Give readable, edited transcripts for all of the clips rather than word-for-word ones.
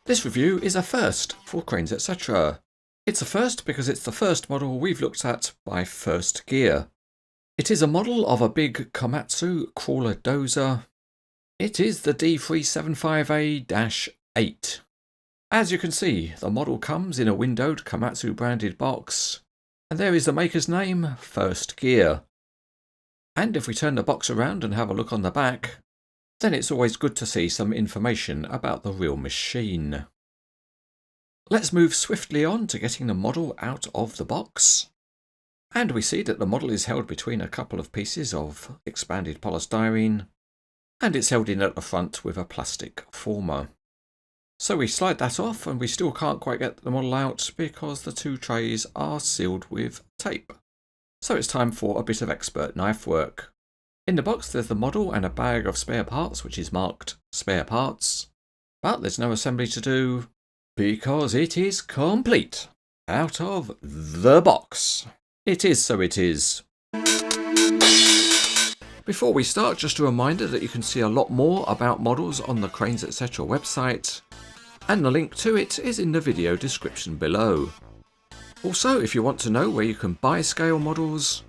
This review is a first for Cranes Etc. It's a first because it's the first model we've looked at by First Gear. It is a model of a big Komatsu crawler dozer. It is the D375A-8. As you can see, the model comes in a windowed Komatsu branded box, and there is the maker's name, First Gear. And if we turn the box around and have a look on the back, then it's always good to see some information about the real machine. Let's move swiftly on to getting the model out of the box. And we see that the model is held between a couple of pieces of expanded polystyrene, and it's held in at the front with a plastic former. So we slide that off and we still can't quite get the model out because the two trays are sealed with tape. So it's time for a bit of expert knife work. In the box there's the model and a bag of spare parts which is marked spare parts, but there's no assembly to do because it is complete out of the box. It is so it is. Before we start, just a reminder that you can see a lot more about models on the Cranes Etc. website, and the link to it is in the video description below. Also, if you want to know where you can buy scale models,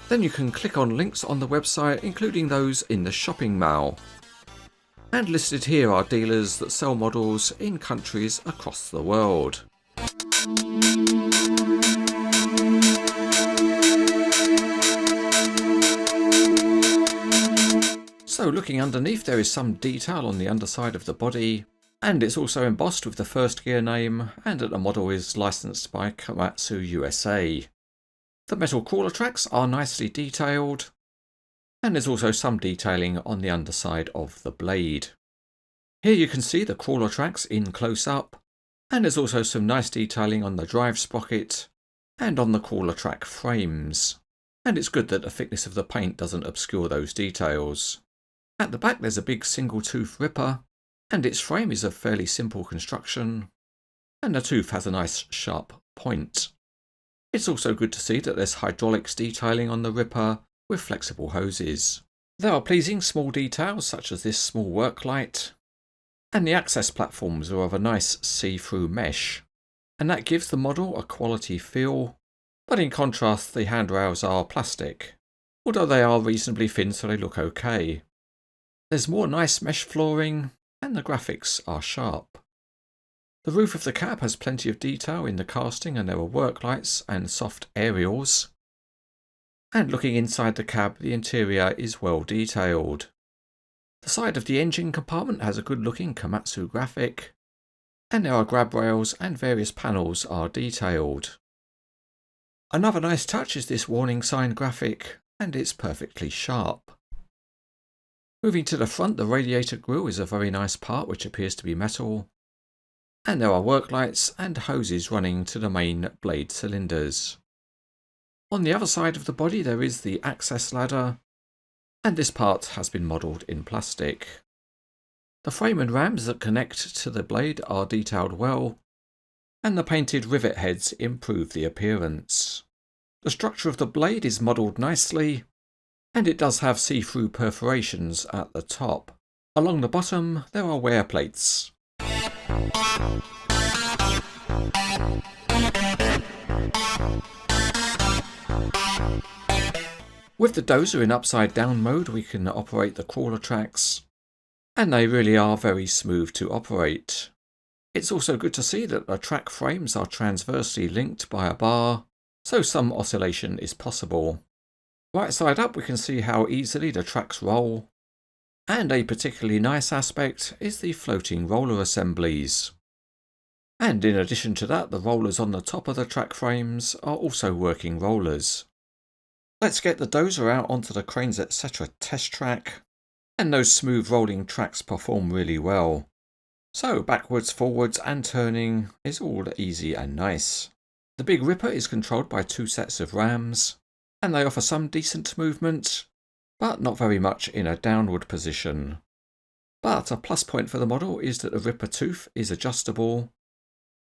then you can click on links on the website, including those in the shopping mall. And listed here are dealers that sell models in countries across the world. So looking underneath, there is some detail on the underside of the body, and it's also embossed with the First Gear name, and that the model is licensed by Komatsu USA. The metal crawler tracks are nicely detailed, and there's also some detailing on the underside of the blade. Here you can see the crawler tracks in close up, and there's also some nice detailing on the drive sprocket and on the crawler track frames. And it's good that the thickness of the paint doesn't obscure those details. At the back there's a big single tooth ripper, and its frame is of fairly simple construction, and the tooth has a nice sharp point. It's also good to see that there's hydraulics detailing on the ripper with flexible hoses. There are pleasing small details such as this small work light, and the access platforms are of a nice see-through mesh, and that gives the model a quality feel, but in contrast the handrails are plastic, although they are reasonably thin so they look okay. There's more nice mesh flooring, and the graphics are sharp. The roof of the cab has plenty of detail in the casting, and there are work lights and soft aerials. And looking inside the cab, the interior is well detailed. The side of the engine compartment has a good looking Komatsu graphic, and there are grab rails and various panels are detailed. Another nice touch is this warning sign graphic, and it's perfectly sharp. Moving to the front, the radiator grille is a very nice part which appears to be metal, and there are work lights and hoses running to the main blade cylinders. On the other side of the body there is the access ladder, and this part has been modelled in plastic. The frame and rams that connect to the blade are detailed well, and the painted rivet heads improve the appearance. The structure of the blade is modelled nicely, and it does have see-through perforations at the top. Along the bottom there are wear plates. With the dozer in upside down mode we can operate the crawler tracks, and they really are very smooth to operate. It's also good to see that the track frames are transversely linked by a bar, so some oscillation is possible. Right side up we can see how easily the tracks roll, and a particularly nice aspect is the floating roller assemblies. And in addition to that, the rollers on the top of the track frames are also working rollers. Let's get the dozer out onto the Cranes Etc. test track, and those smooth rolling tracks perform really well. So backwards, forwards and turning is all easy and nice. The big ripper is controlled by two sets of rams, and they offer some decent movement, but not very much in a downward position. But a plus point for the model is that the ripper tooth is adjustable.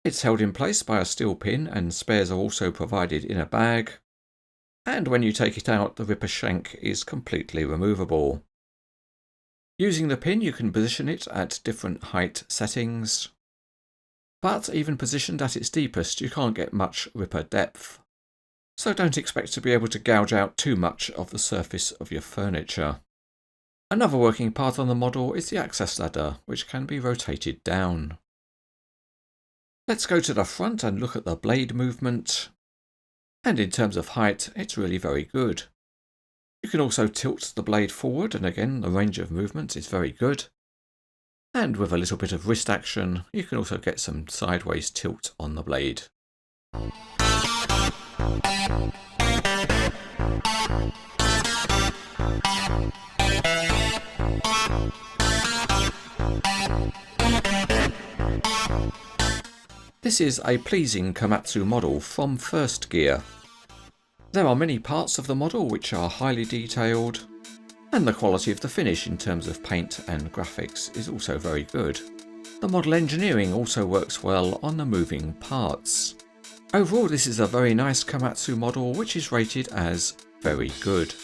It's held in place by a steel pin, and spares are also provided in a bag. And when you take it out, the ripper shank is completely removable. Using the pin you can position it at different height settings, but even positioned at its deepest you can't get much ripper depth. So don't expect to be able to gouge out too much of the surface of your furniture. Another working part on the model is the access ladder, which can be rotated down. Let's go to the front and look at the blade movement. And in terms of height, it's really very good. You can also tilt the blade forward, and again the range of movement is very good. And with a little bit of wrist action, you can also get some sideways tilt on the blade. This is a pleasing Komatsu model from first gear. There are many parts of the model which are highly detailed, and the quality of the finish in terms of paint and graphics is also very good. The model engineering also works well on the moving parts. Overall, this is a very nice Komatsu model which is rated as very good.